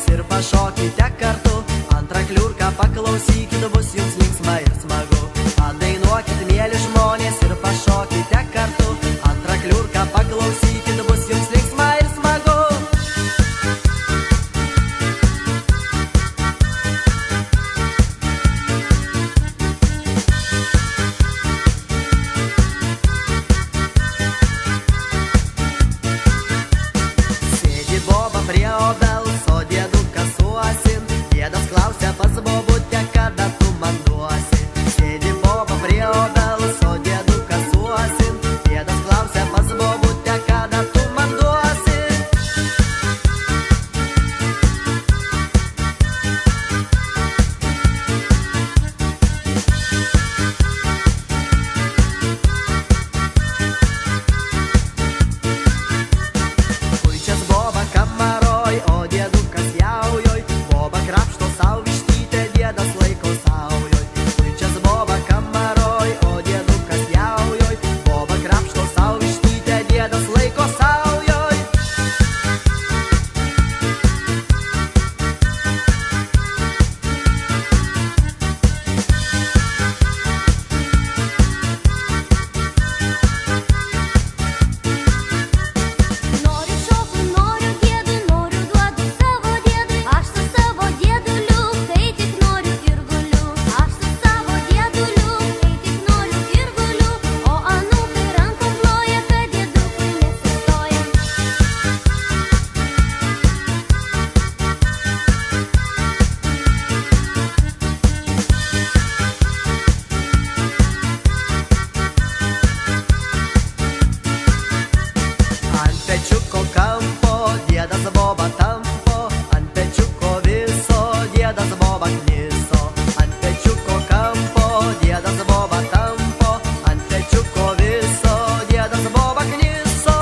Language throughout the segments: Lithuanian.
žmonės ir pašokite kartu. Antrą kliurką paklausykit, bus jums linksma ir smagu. Padainuokit, mėly žmonės, ir pašokite kartu. Antrą kliurką paklausykit, bus jums linksma ir smagu. Sėdi boba prie obels, o dėdukas suosin. Dėdas klausia pas bobutę, kada tu man duosi. Sėdi boba prie obels, o dėdukas suosin. Dėdas klausia pas bobutę, kada tu man duosi. Kuičias boba kamaroj, o dėdukas jaujoj. Boba krapšto sau vištytę, dėdas laiko saujoj. Kuičias boba kamaroj, o dėdukas jaujoj. Boba krapšto sau vištytę, dėdas laiko saujoj. Noriu šoku, noriu gėdu, noriu duodu savo dėdui. Aš su savo dėduliu, kai tik noriu ir guliu. Aš su savo dėduliu, kai tik noriu ir guliu. O anūkai rankom ploja, kad dėdukui nesustoja. Ant pečiuko kampo dėdas boba tampo. Ant pečiuko viso dėdas boba kniso. Ant pečiuko kampo dėdas boba tampo. Ant pečiuko viso dėdas boba kniso.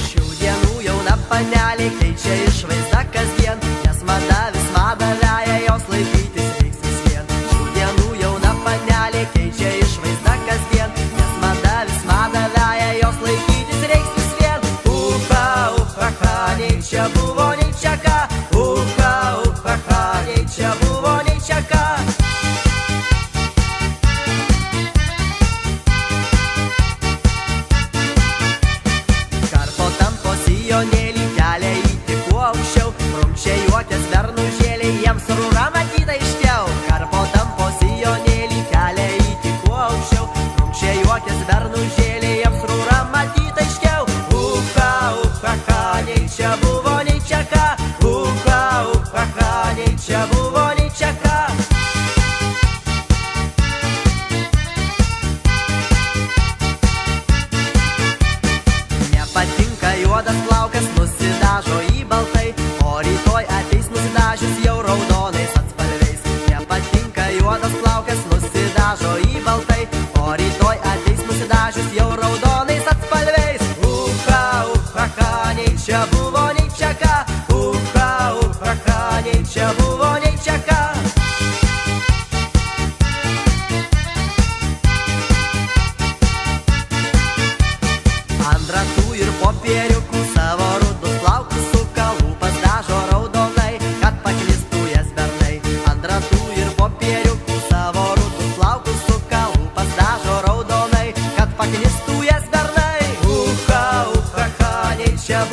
Šių dienų jauna panelė keičia išvaizdą kasdien, nes mada vis madą veja, jos laikytis reiks vis vien. Šių dienų jauna panelė keičia išvaizdą kasdien, nes mada vis madą veja, jos laikytis reiks vis vien. Uha, uha, ha, nei čia buvo, nei čia ką. Uha, uha, ha, nei čia buvo, nei čia ką. Karpo tampo sijonėlį kelia įti kuo aukščiau. Rumčiai juokės vernužėlė, jiems rūra matyta iškiau. Karpo tampo sijonėlį kelia įti kuo aukščiau. Rumčiai juokės vernužėlė, jiems rūra matyta iškiau. Uha, uha, ha, nei čia buvo, nei čia ką. Uha, uha, ha, nei čia buvo, nei čia ką. Nepatinka juodas plaukas, nusidažo į baltai. O rytoj ateis nusidažius jau raudonais atspalviais. Nepatinka juodas plaukas, nusidažo į baltai. O rytoj ateis nusidažius jau raudonais atspalviais. Uha, uha, ha, nei čia buvo, nei čia ką. Uha, uha, ha, nei čia buvo, nei čia ką. Ant ratų ir popieriukų savo rudus plaukus sukalu.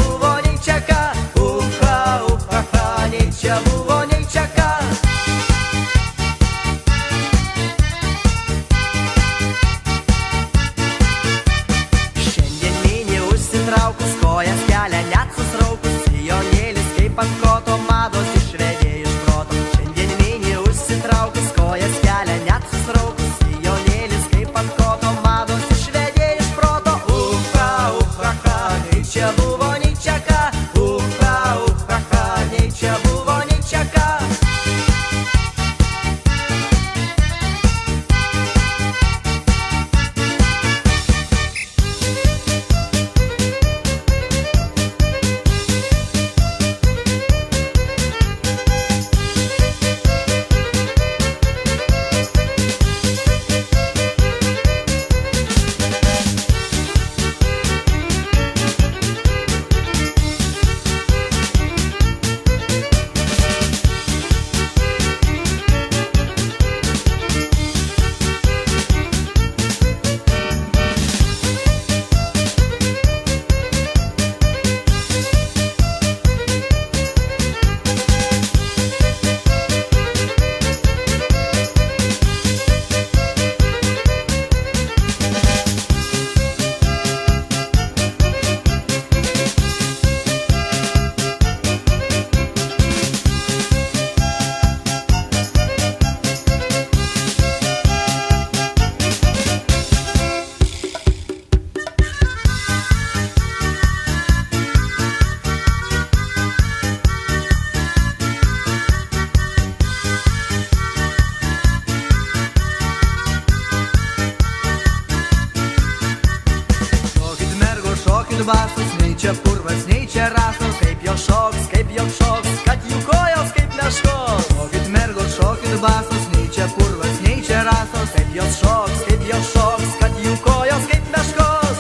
buvo, nei čia ką. Uha, uha, nei čia buvo, nei čia ką. Šiandien mini užsitraukus, kojas kelia net susraukus, sijonėlis kaip ant koto, mados išvedė iš proto. Šiandien mini užsitraukus, kojas kelia net susraukus, sijonėlis kaip ant koto, mados išvedė iš proto. Uha, uha, nei čia buvo, nei čia ką. Uha, uha, nei čia buvo, nei čia ką. Basus, nei čia purvas, nei čia rasos, kaip jo šoks, kad jų kojos kaip meškos. Šokit mergos, šokit basus, nei čia purvas, nei čia rasos, kaip jos šoks, kad jų kojos kaip meškos.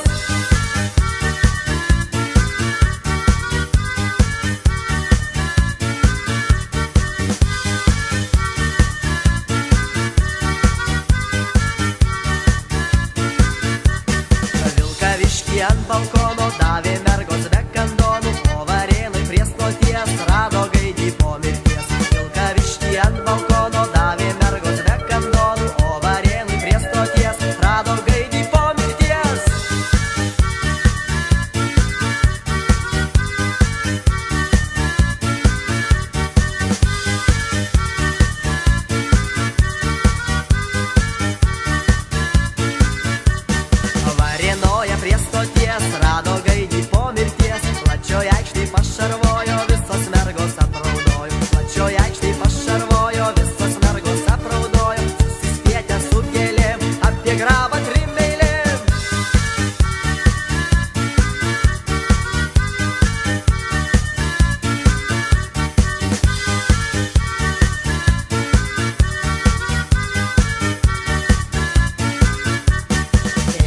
Vilkavišky ant balkono davė mergos be kandonų, o Varėnoj prie stoties rado gaidį po mirties. Vilkavišky ant balkono davė mergos be kandonų, o Varėnoj prie stoties rado gaidį po mirties. Varėnoje prie stoties rado gaidį po mirties. Plačioj aikštėj pašarvojo, visos mergos apraudojo. Plačioj aikštėj pašarvojo, visos mergos apraudojo. Susispietę su gėlėm, apie grabą trim eilėm.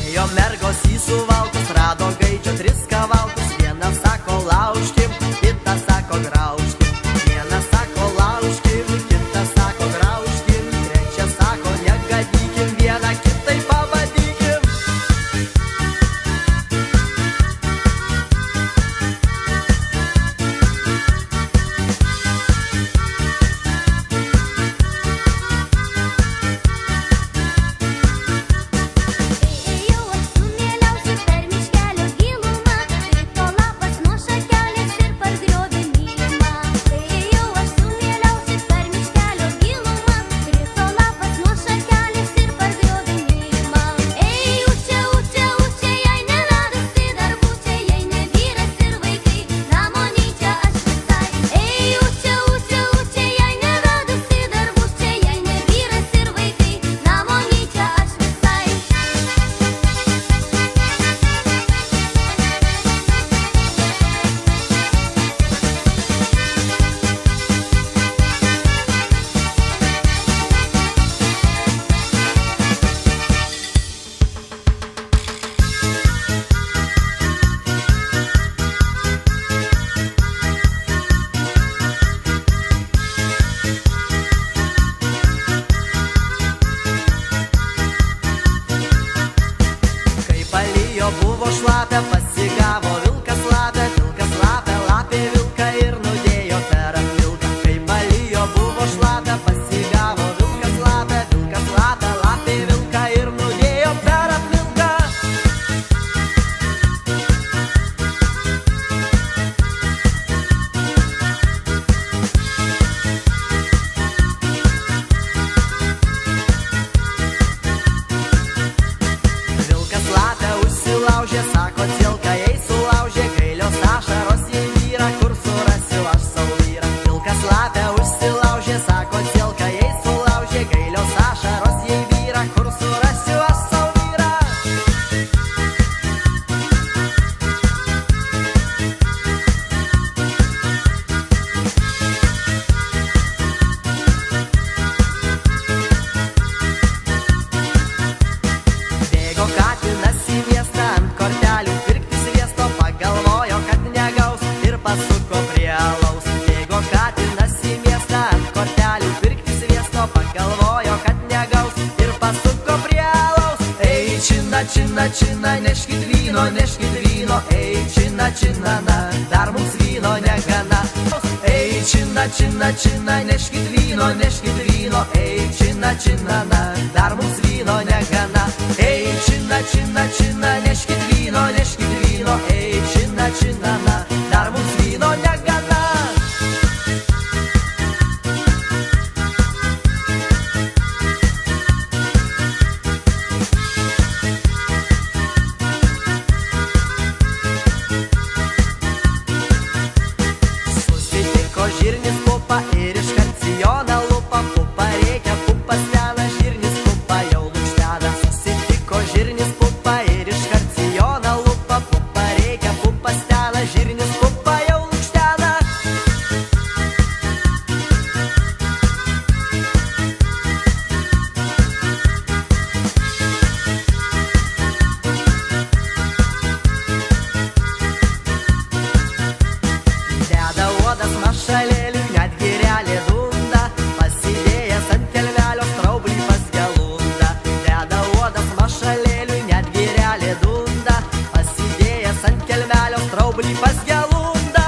Ėjo mergos į suvalkus, rado gaidžio tris kavalkus. Vienas sako laužti čina, neškit vyno, ei, čina, na, dar mums vyno negana. Ei, čina, neškit vyno, ei, čina, na, dar mums vyno negana. Ei, čina, neškit vyno, ei, čina, na, dar mums vyno negana. Žirnis pupa ir iškart sijoną lupa, pupa reikia, pupa stena, žirnis pupa jau lukštena. Susitiko žirnis pupa ir iškart sijoną lupa, pupa reikia, pupa stena, žirnis pupa jau lukštena. Deda uodas mašalėliui, net girelė dunda, pasidėjęs ant kelmelio straublį pas gelundą. Deda uodas mašalėliui, net girelė dunda, pasidėjęs ant kelmelio straublį pas gelundą.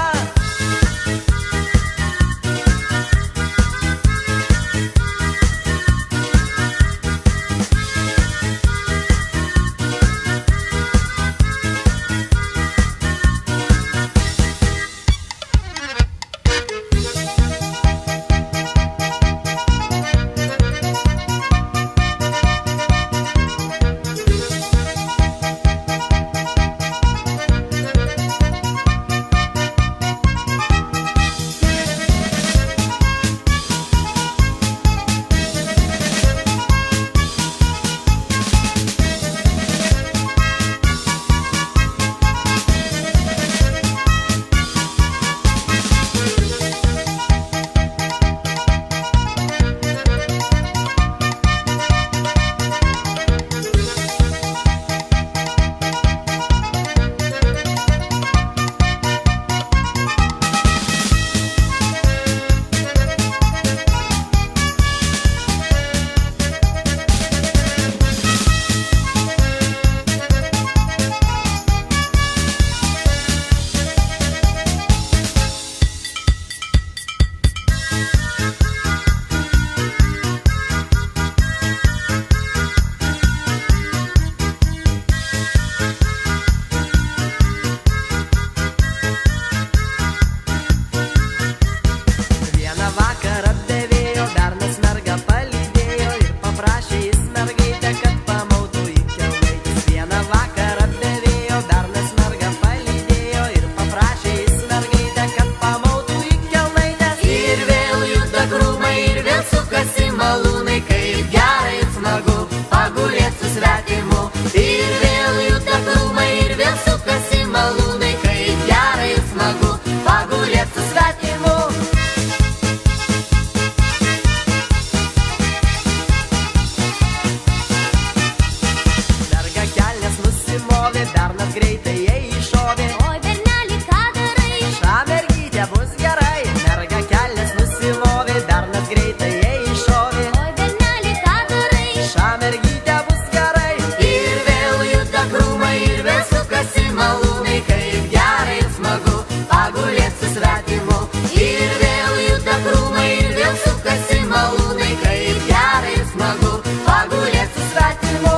Bernas greitai jai iššovė. Oi, berneli, ką darai? Ša mergytė bus gerai. Merga kelnes nusimovė, bernas greitai jai iššovė. Oi, berneli, ką darai? Ša mergytė bus gerai. Ir vėl juda krūmai, ir vėl sukasi malūnai, kaip gerai ir smagu pagulėt su svetimu. Ir vėl juda krūmai, ir vėl sukasi malūnai, kaip gerai ir smagu pagulėt su svetimu.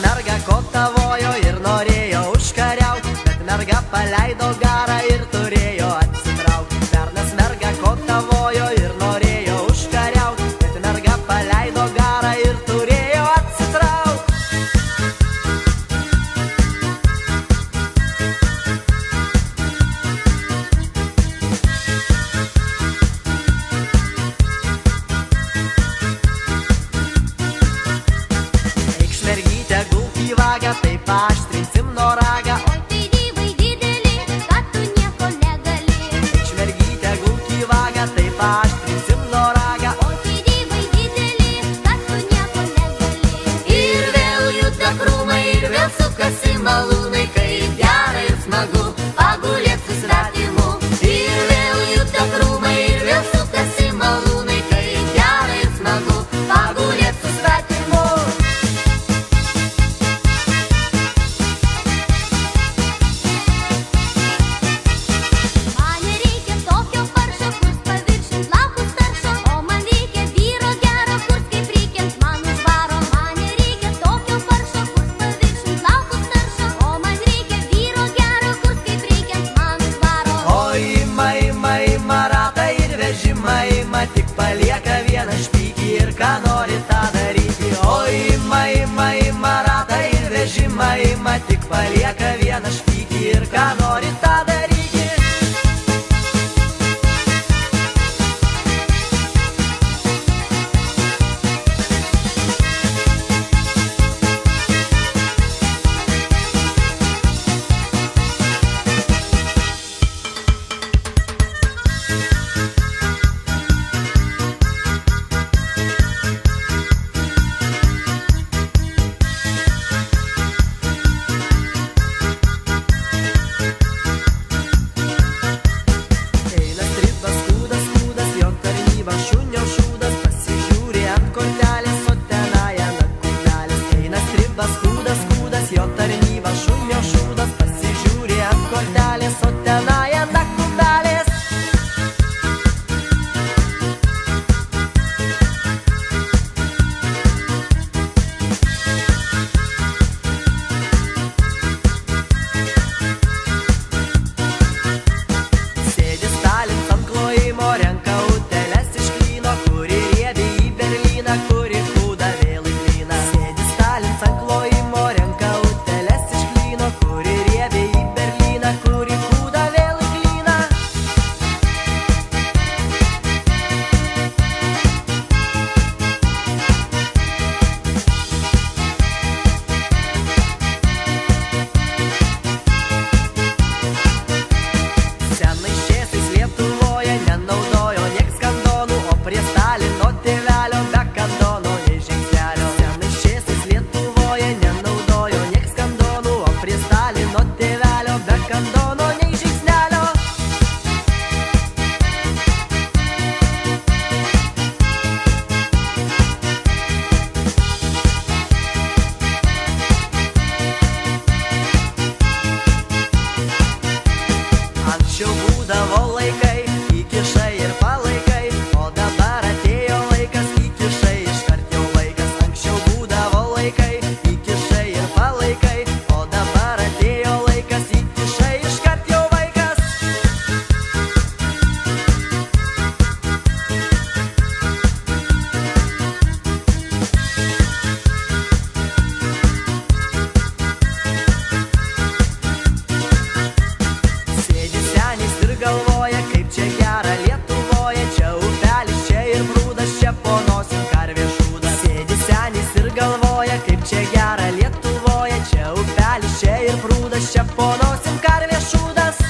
Merga kotavojo ir norėjo užkariaut, bet merga paleido garą ir turėjo atsitrauk. Bernas merga kotavojo ir norėjo užkariaut, bet merga paleido garą ir turėjo atsitrauk. Eikš mergytė gulk į vagą, taip paaštrinsim noragą. Oi, tai dyvai dideli, dainuoja, kaip čia gera Lietuvoje. Čia upelis, čia ir prūdas, čia po nosim karvė šūdas.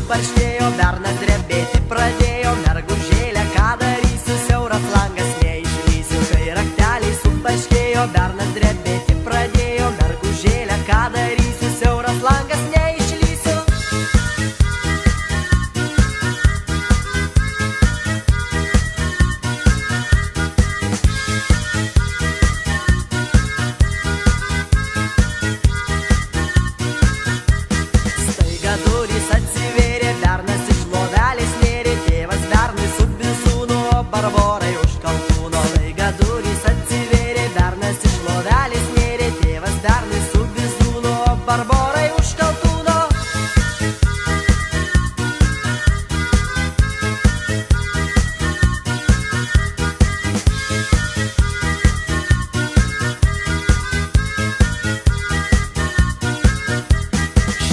Barškėjo, bernas drebėti pradėjo, mergužėlė, ką darysiu, siauras langas neišlysiu. Kai rakteliai subarškėjo, bernas drebėti pradėjo, mergužėlė, ką darysiu, siauras langas neišlysiu. Staiga durys atsivėrė, bernas iš lovelės nėrė, tėvas bernui su bizūnu, o barborai už kaltūno. Staiga durys atsivėrė, bernas iš lovelės nėrė, tėvas bernui su bizūnu, o barborai už kaltūno.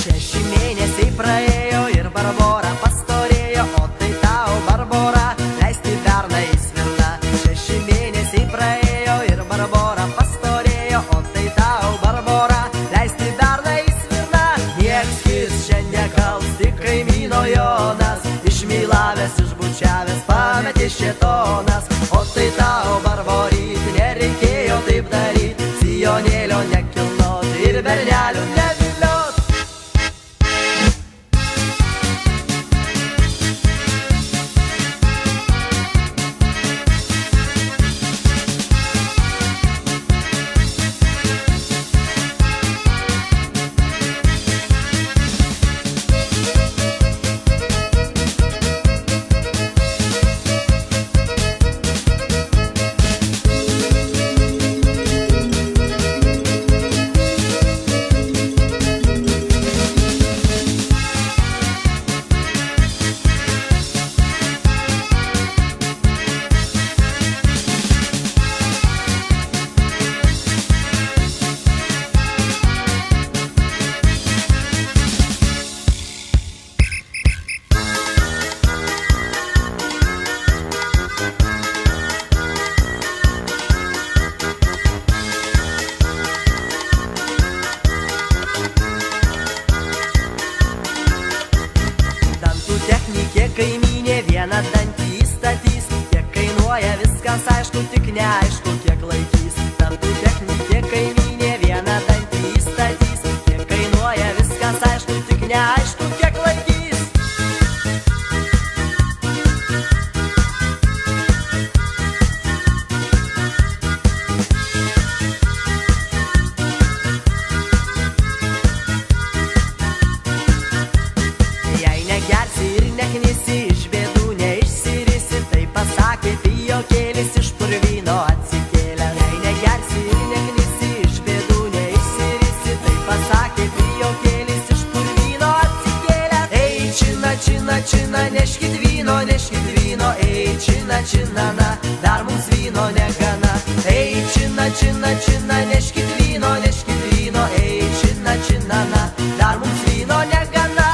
Šeši mėnesiai praėjo ir Barbora pastorėjo, o tai tau, Barbora, leisti berną į svirną. Šeši mėnesiai praėjo ir Barbora pastorėjo, o tai tau, Barbora, leisti berną į svirną. Nieks kis šiandien kals, tik kaimyno Jonas, išmylavęs, išbučiavęs, pametė šėtonas. O tai tau, Barboryt, nereikėjo taip daryt, sijonėlio nekilnot ir bernelių neviliot. Technikė kaimynė vieną dantį įstatys, kiek kainuoja viskas aišku, tik neaišku, kiek laikys. Dantų technikė kaimynė vieną dantį įstatys, kiek kainuoja viskas aišku, tik neaišku, kiek laikys. čina, neškit vyno, ei, čina, čina, na, dar mums vyno negana. Ei, čina, čina, čina, neškit vyno, ei, čina, čina, na, dar mums vyno negana.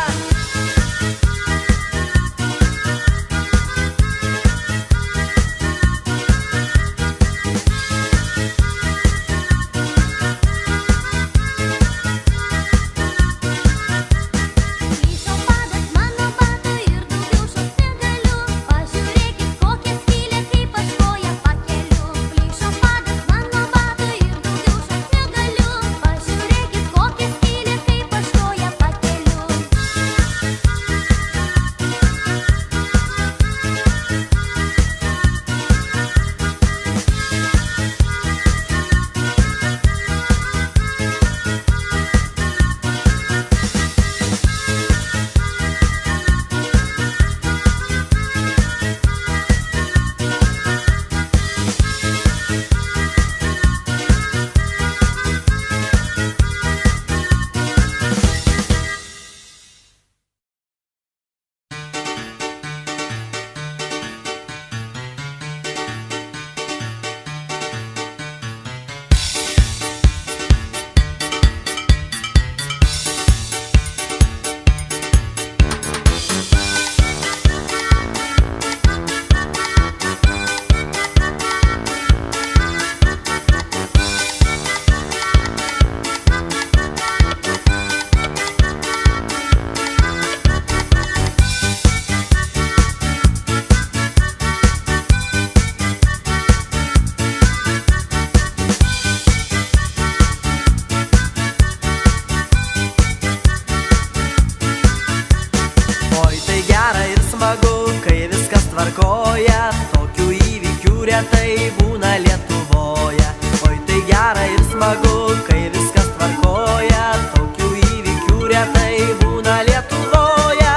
Tvarkoje, tokių įvykių retai būna Lietuvoje. Oi, tai gera ir smagu, kai viskas tvarkoje, tokių įvykių retai būna Lietuvoje.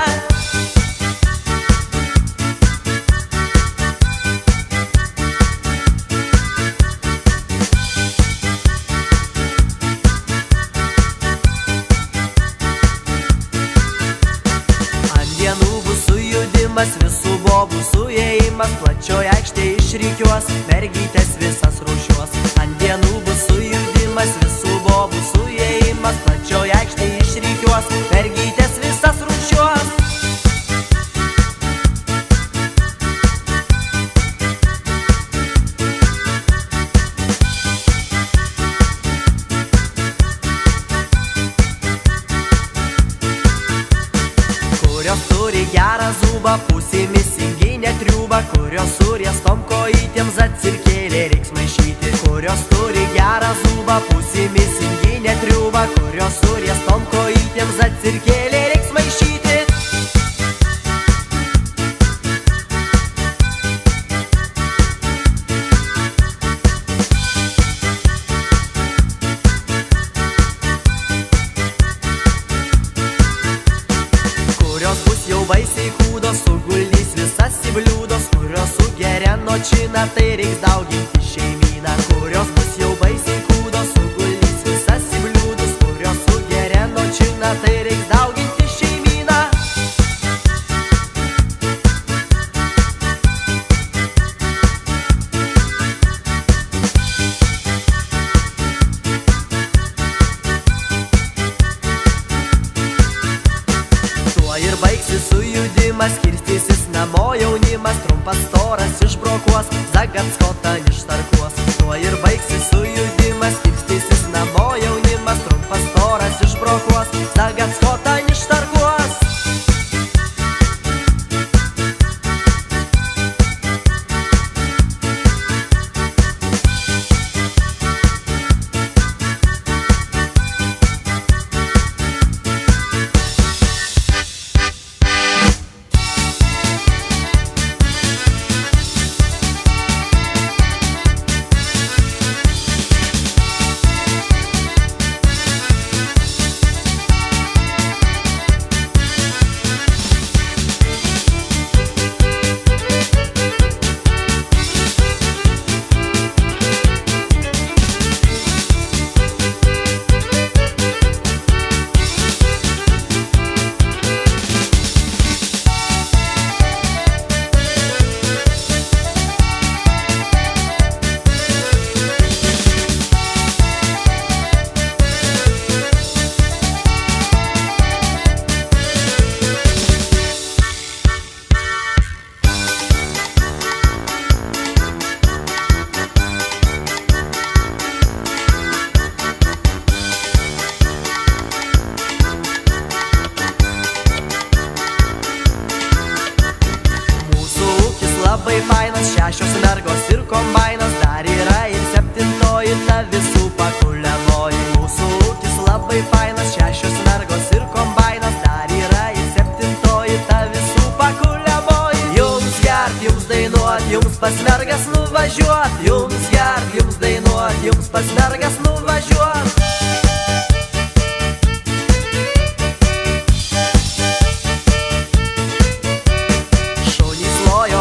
Ant dienų bus sujudimas, visų bobų suėjimas, plačioj aikštėj išrikiuos, mergytės visas rūšiuos. Ant dienų bus sujudimas, visų bobų suėjimas, plačioj aikštėj išrikiuos, mergytės visas rūšiuos. Kurios turi gerą zubą, pusėmis inginė triūba, kurios suriestom kojytėms atsirkėlė reiks maišyti. Kurios turi gerą zubą, pusėmis inginė triūba, kurios suriestom kojytėms atsirkėlė reiks maišyti. Kurios bus jau baisiai kūdos, suguldys visas į bliūdos, kurios sugeria nočiną, tai reiks dauginti šeimyną. Kurios bus jau baisiai kūdos, suguldys visas į bliūdus, kurios sugeria nočiną, tai reiks dauginti šeimyną. Ir baigsis sujudimas, skirstysis namo jaunimas, trumpas storas išbrokuos, Zagatskotan ištarkuos. Tuo ir baigsis sujudimas, skirstysis namo jaunimas, trumpas storas išbrokuos, Zagatskotan ištarkuos. ir kombainas, dar yra ir 7-oji ta visų pakuliamoji. Mūsų ūkis labai fainas, 6 mergos ir kombainas, dar yra ir 7-oji ta visų pakuliamoji. Jums gert, jums dainuot, jums pas mergas nuvažiuot, jums gert, jums dainuot, jums pas mergas nuvažiuot.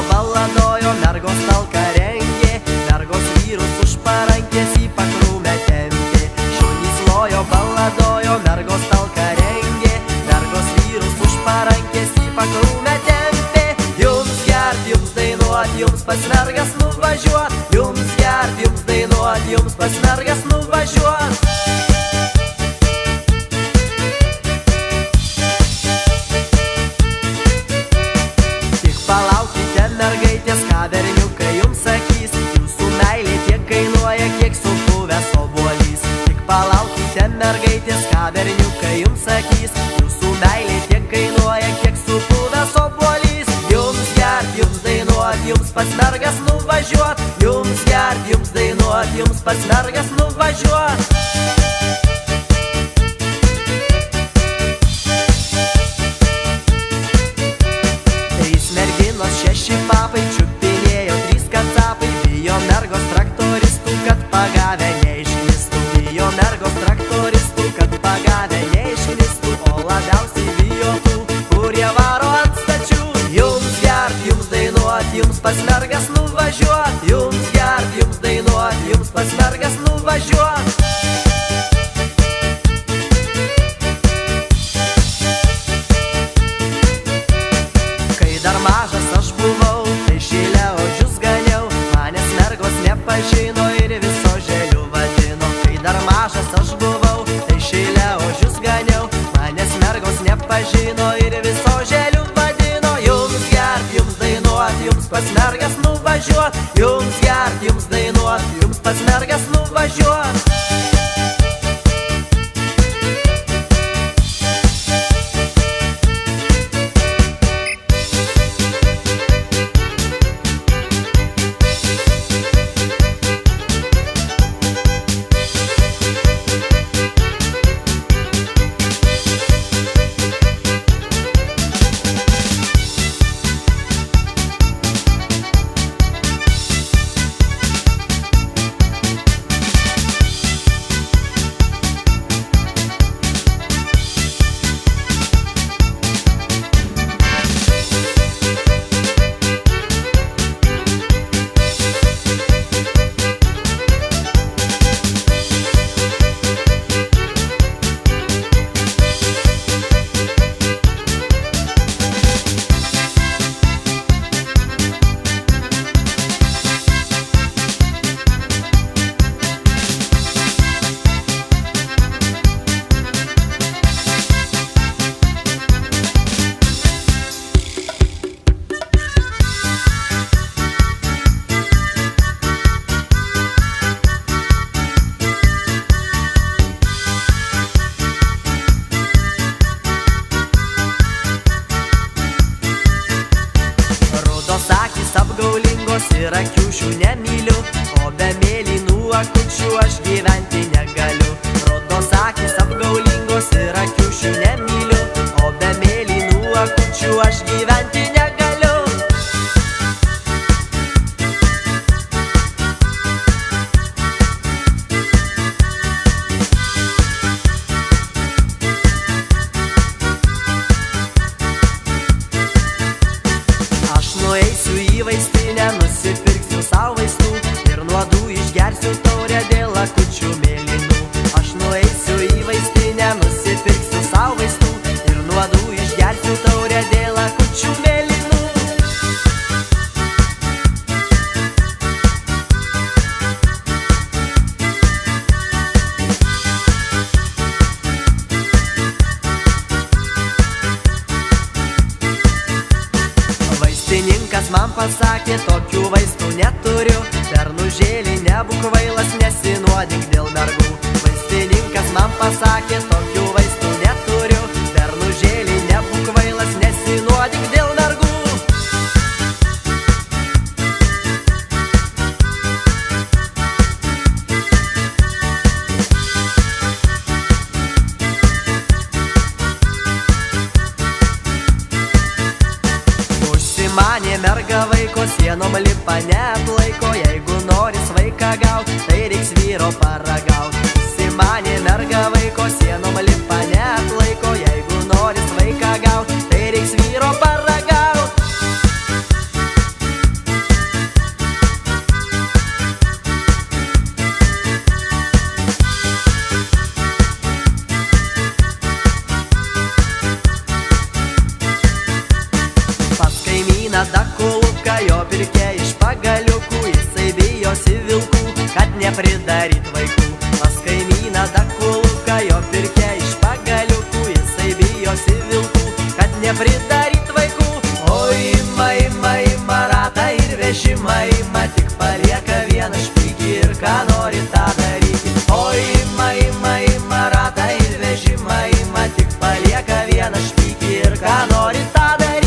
Baladojo, mergos talką rengė, mergos vyrus už parankės į pakrūmę tempė. Šunys lojo, baladojo, mergos talką rengė, mergos vyrus už parankės į pakrūmę tempė. Jums gert, jums dainuot, jums pas mergas nuvažiuot, jums gert, jums dainuot, jums pas mergas nuvažiuot. Palaukite, mergaitės, ką berniukai jums sakys, jūsų meilė tiek kainuoja, kiek supuvęs obuolys. Tik palaukite, mergaitės, ką berniukai jums sakys, jūsų meilė tiek kainuoja, kiek supuvęs obuolys. Jums gert, jums dainuot, jums pas mergas nuvažiuot, jums gert, jums dainuot, jums pas mergas nuvažiuot. Merginos 6 papai, čiupinėjo 3 kacapai, bijo mergos traktoristų, kad pagavę neišknistų. Bijo mergos traktoristų, kad pagavę neišknistų, o labiausiai bijo tų, kurie varo ant stačių. Jums gert, jums dainuot, jums pas mergas nuvažiuot, jums gert, jums dainuot, jums pas mergas nuvažiuot. Dar mažas aš buvau, tai šilę ožius ganiau, manęs mergos nepažino ir viso želiu vadino. Kai dar mažas aš buvau, tai šilę ožius ganiau, manęs mergos nepažino ir viso želiu vadino. Jums gert, jums dainuot, jums pas mergas nuvažiuot, jums gert, jums dainuot, jums pas mergas nuvažiuot. Apgaulingos ir akiušių nemyliu, o be mėlynų akučių aš gyventi negaliu. Rodos akys apgaulingos ir akiušių nemyliu, o be mėlynų akučių aš gyventi negaliu. Aš nueisiu į vaistinę, nusipirksiu savo vaistų ir nuodų išgersiu taurę dėl akučių mėlynų. Aš nueisiu į vaistinę, nusipirksiu savo vaistų ir nuodų išgersiu taurę dėl akučių mėlynų. Vaistininkas man pasakė, tokių vaistų neturiu, bernužėlį nebūk kvailas, nesinuodink dėl mergų. Vaistininkas man pasakė, tokių vaistų neturiu, bernužėlį nebūk kvailas, nesinuodink dėl mergų. merga vaiko sienom lipa neatlaiko, jeigu nori svaiką gaut, tai reiks vyro paragaut. Įsimanė merga vaiko sienom lipa neatlaiko, jeigu nori svaiką gaut, tai reiks vyro paragaut. Pas kaimyną dakuluką jo pirkė iš pagaliukų, jisai bijosi vilkų, kad nepridaryt vaikų. Pas kaimyną dakuluką jo pirkė iš pagaliukų, jisai bijosi vilkų, kad nepridaryt vaikų. Oi, ima ratą ir vežimą ima, tik palieka vieną špygį ir ką nori tą daryti. Oi, ima ratą ir vežimą ima, tik palieka vieną špygį ir ką nori tą daryti.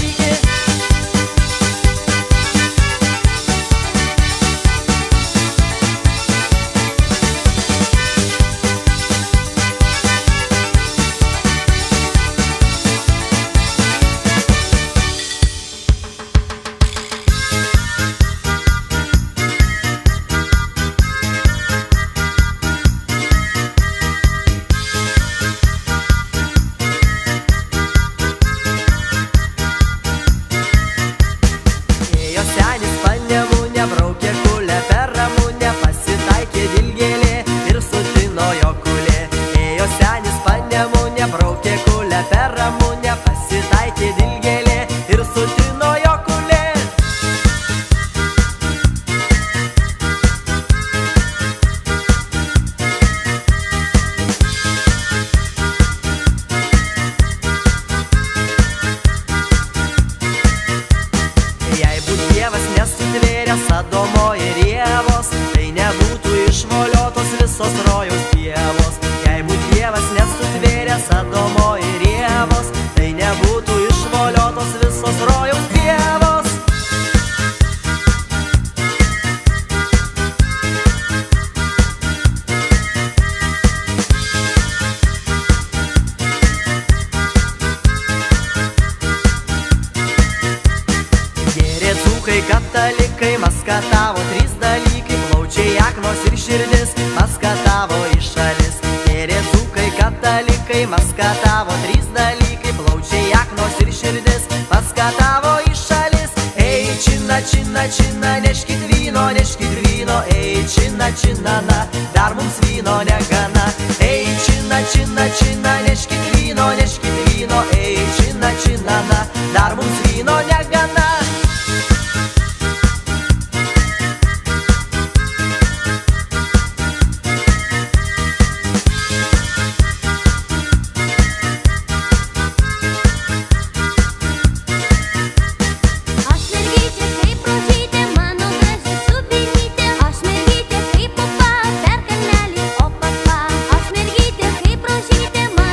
Senis panemunė braukė kulę per ramunę, pasitaikė dilgėlė ir sutinojo kulė. Ėjo senis panemunė braukė kulę per ramunę, pasitaikė dilgėlė ir sutinojo kulė. Jei būt Dievas nesutvėręs Adomo ir Ievos, tai nebūtų išvoliotos visos rojaus pievos. Jei būt Dievas nesutvėręs Adomo ir Ievos, tai nebūtų išvoliotos visos rojaus pievos. Dzūkai, katalikai, maskatavo trys dalykai, plaučiai, aknos ir širdis, maskatavo į šalis. Gėrė dzūkai, katalikai, maskatavo trys dalykai, plaučiai, aknos ir širdis, maskatavo į šalis. Ei, čina, čina, čina, neškit vyno, ei, čina, čina, na, dar mums vyno negana. Ei, čina, čina, čina, neškit vyno, ei, čina, čina, na, dar mums vyno negana. Aš mergytė kaip rožytė, mano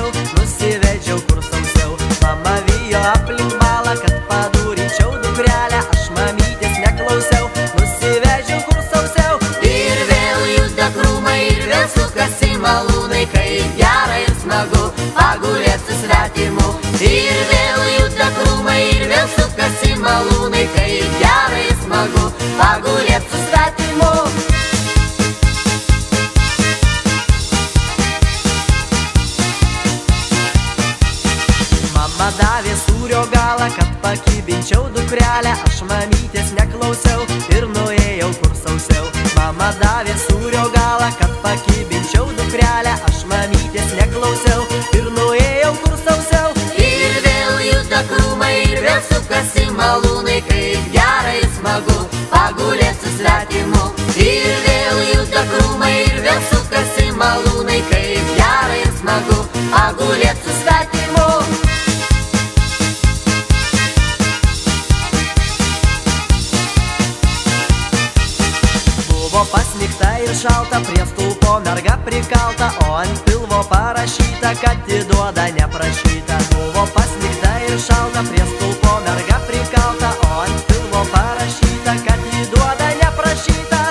sausiau, nusivedžiau kur sausiau. Mama vijo aplink balą, kad padaryčiau dukrelę, aš mamytės neklausiau, nusivedžiau kur sausiau. Ir vėl juda krūmai, ir vėl sukasi malūnai, kaip gera ir smagu pagulėt su svetimu. Ir vėl juda krūmai, ir vėl sukasi malūnai, kaip gera ir smagu pagulėt su svetimu. Mama davė sūrio galą, kad pakibinčiau dukrelę, aš mamytės neklausiau ir nuėjau kur sausiau. Mama davė sūrio galą, kad pakibinčiau dukrelę, aš mamytės neklausiau ir nuėjau kur sausiau. Ir vėl juda krūmai, ir vėl sukasi malūnai, kaip gera ir smagu pagulėt su svetimu. Ir vėl juda krūmai, ir vėl sukasi malūnai, kaip gera ir smagu pagulėt su svetimu. Buvo pasnigta ir šalta, prie stulpo merga prikalta, o ant pilvo parašyta, kad atiduoda neprašyta. Buvo pasnigta ir šalta, prie stulpo merga prikalta, o ant pilvo parašyta, kad atiduoda neprašyta.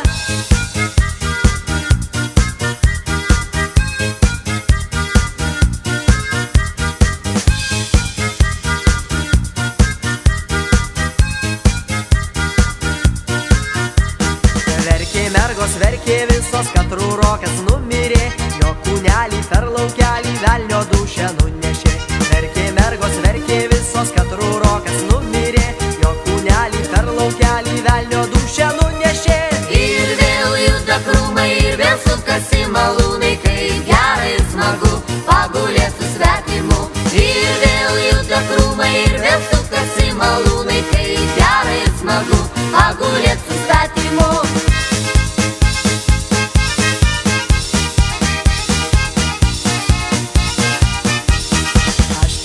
Verkė mergos, verkė visos, kad rūrokas numirė, jo kūnelį per laukelį velnio dūšią nunešė. Verkė mergos, verkė visos, kad rūrokas numirė, jo kūnelį per laukelį velnio dūšią nunešė. Ir vėl juda krūmai, ir vėl sukasi malūnai, kaip gera ir smagu pagulėt su svetimu. Ir vėl juda krūmai, ir vėl sukasi malūnai, kaip gera ir smagu pagulėt su svetimu.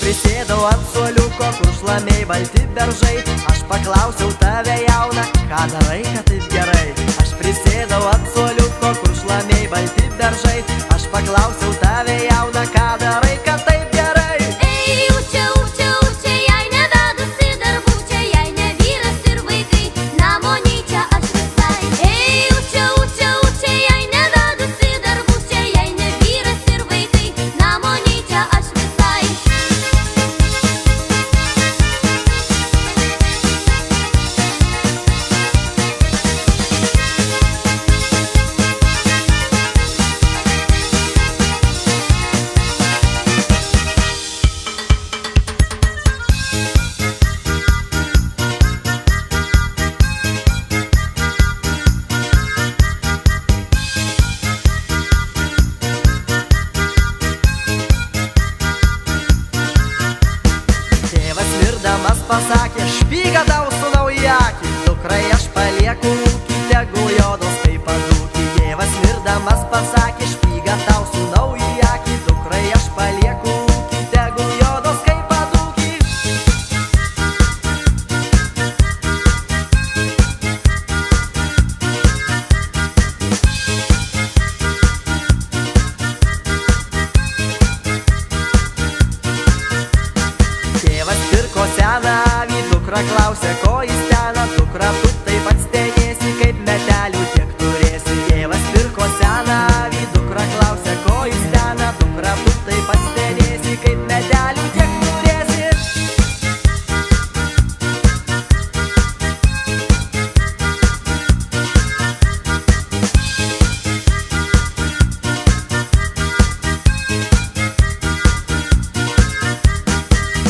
Prisėdau ant suoliuko, kur šlamiai balti beržai, aš paklausiau tave jauną, ką darai, kad taip gerai. Aš prisėdau ant suoliuko, kur šlamiai balti beržai, aš paklausiau tave jauną, ką darai, kad taip gerai. Ei, učia, učia, učia, jei nevedusi darbų, čia jei ne vyras ir vaikai, namo nei čia aš visai. Ei, učia, učia, učia, jei nevedusi darbų, čia jei ne vyras ir vaikai, namo nei čia aš visai. Tėvas mirdamas pasakė, špygą tau sūnau į akį, dukrai aš palieku ūkį, tegul jodos kaip padūkį. Tėvas mirdamas pasakė, špygą tau sūnau į akį, dukrai aš palieku ūkį, tegul jodos kaip padūkį. Tėvas pirko seną avį, dukra klausė, ko jis seną, dukra tu taip pat stenėsi, kaip metelių tiek turėsi. Tėvas pirko seną avį, dukra klausė, ko jis seną, dukra tu taip pat stenėsi, kaip metelių tiek turėsi.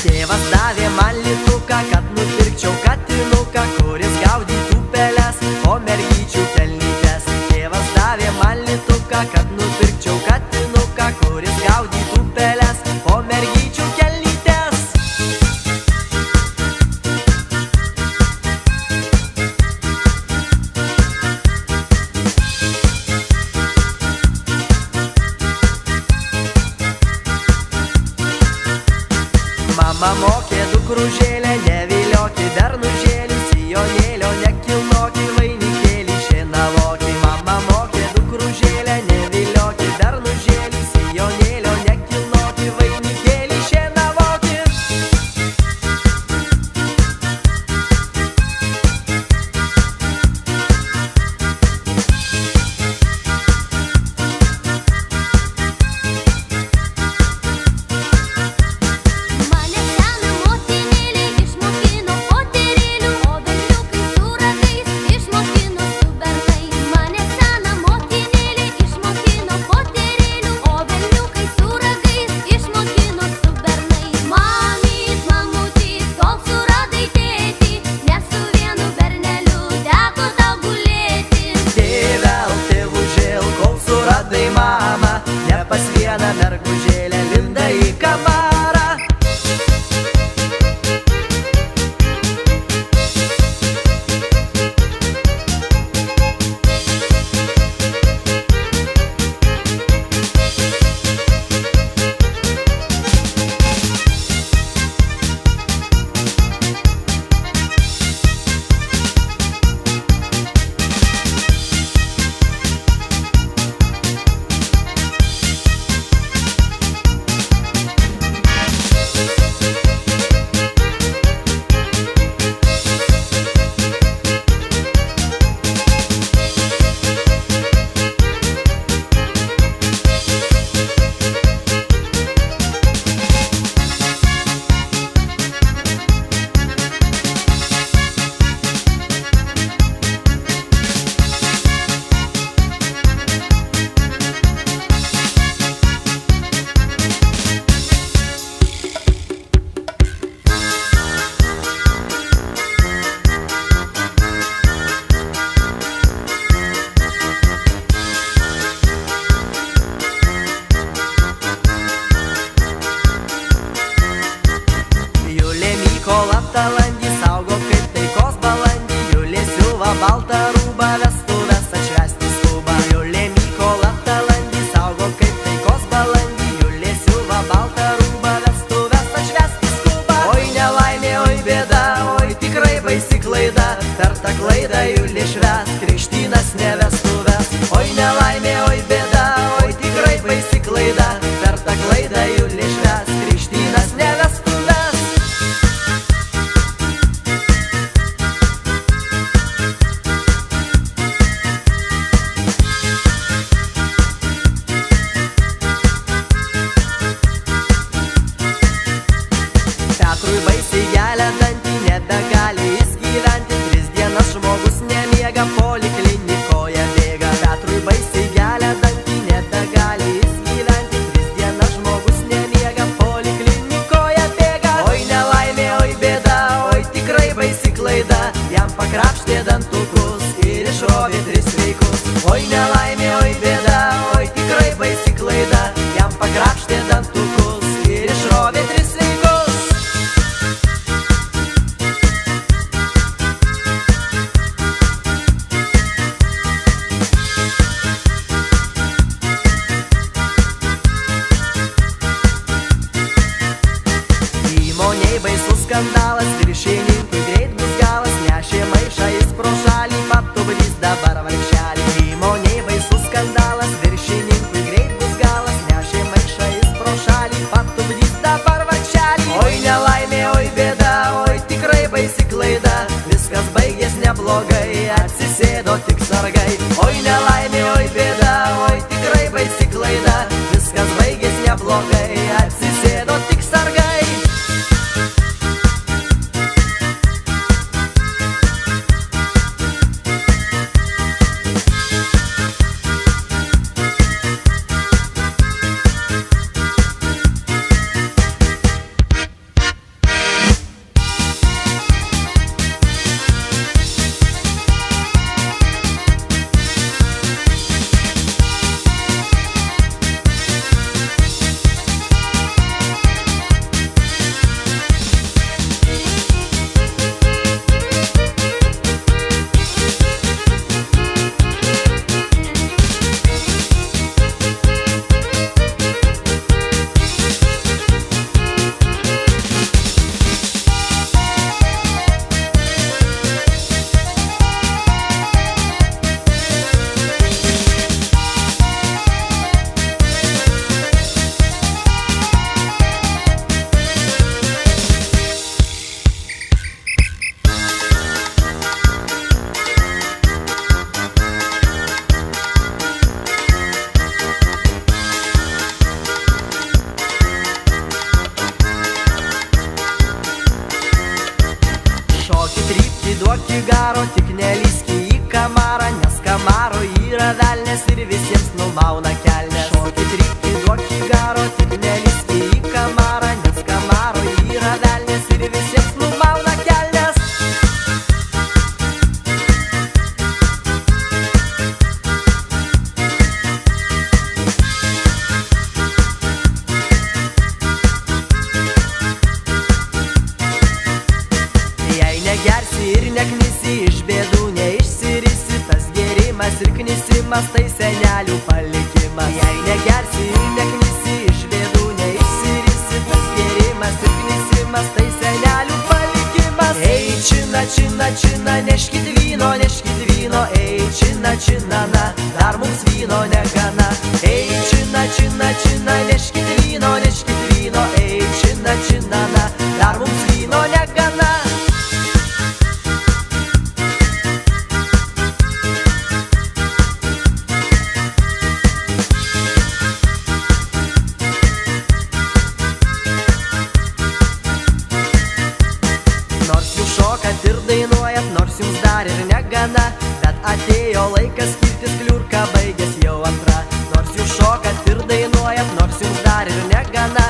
Tėvas davė man lituką, kad nupirkčiau katinuką, kuris gaudytų peles, o mergyčių kelnytes. Tėvas davė man lituką, kad nupirkčiau katinuką, kuris gaudytų peles, o mergyčių kelnytes. Mama mokė dukružėlę, neviliokį bernužėlį, sijonėlio nekilnokį, vainikėlį šienavokį. Mama mokė dukružėlę, neviliokį bernužėlį, sijonėlio nekilnokį, vainikėlį. kamarą. Talandį saugo kaip taikos balandį, Julė siuva baltą rūbą, vestuvės atšvęsti skuba. Julė Mykolą talandį saugo kaip taikos balandį, Julė siuva baltą rūbą, vestuvės atšvęsti skuba. Oi nelaimė, oi bėda, oi tikrai baisi klaida, per tą klaidą Julė švęs krikštynas ne vestuvės. Oi nelaimė, oi bėda, oi tikrai baisi klaida, per tą klaidą Julė švęs krikštynas ne vestuvės. Petrui baisiai gelia dantį, nebegali jis gyventi, 3 dienas žmogus nemiega, poliklinikoje bėga. Petrui baisiai gelia dantį, nebegali jis gyventi, 3 dienas žmogus nemiega, poliklinikoje bėga. Oi nelaimė, oi bėda, oi tikrai baisi klaida, jam pakrapštė dantukus ir išrovė 3 sveikus. Oi nelaimė, oi bėda, oi tikrai baisi klaida, jam pakrapštė dantukus ir išrovė 3 sveikus. Įmonėj baisus skandalas, viršininkui greit bus galas, nešė maišą jis pro šalį, patupdys dabar vargšelį. Įmonėj baisus skandalas, viršininkui greit bus galas, nešė maišą jis pro šalį, patupdys dabar vargšelį. Oi nelaimė, oi bėda, oi tikrai baisi klaida, viskas baigės neblogai, atsisėdo tik sargai. Oi nelaimė, oi bėda, oi tikrai baisi klaida, viskas baigės neblogai, atsisėdo tik sargai. duok į garo, tik nelįski į kamarą, nes kamaro yra velnės ir visiems numauna kelnes. Šokit rytį, duok į garo, tik nelįski į kamarą, nes kamaro yra velnės ir visiems numauna kelnes. palikimas, tai senelių palikimas. Jei negersi ir neknisi, iš bėdų neišsirisi, tas gėrimas ir knisimas, tai senelių palikimas. Ei, čina, čina, čina, neškit vyno, ei, čina, čina, na, dar mums vyno negana. Ei, čina, čina, čina, neškit vyno, ei, čina, čina, na, dar mums vyno negana. Nors jūs šokat ir dainuojat, nors jums dar ir negana, bet atėjo laikas skirtis, kliurka baigės jau antra. Nors jūs šokat ir dainuojat, nors jums dar ir negana,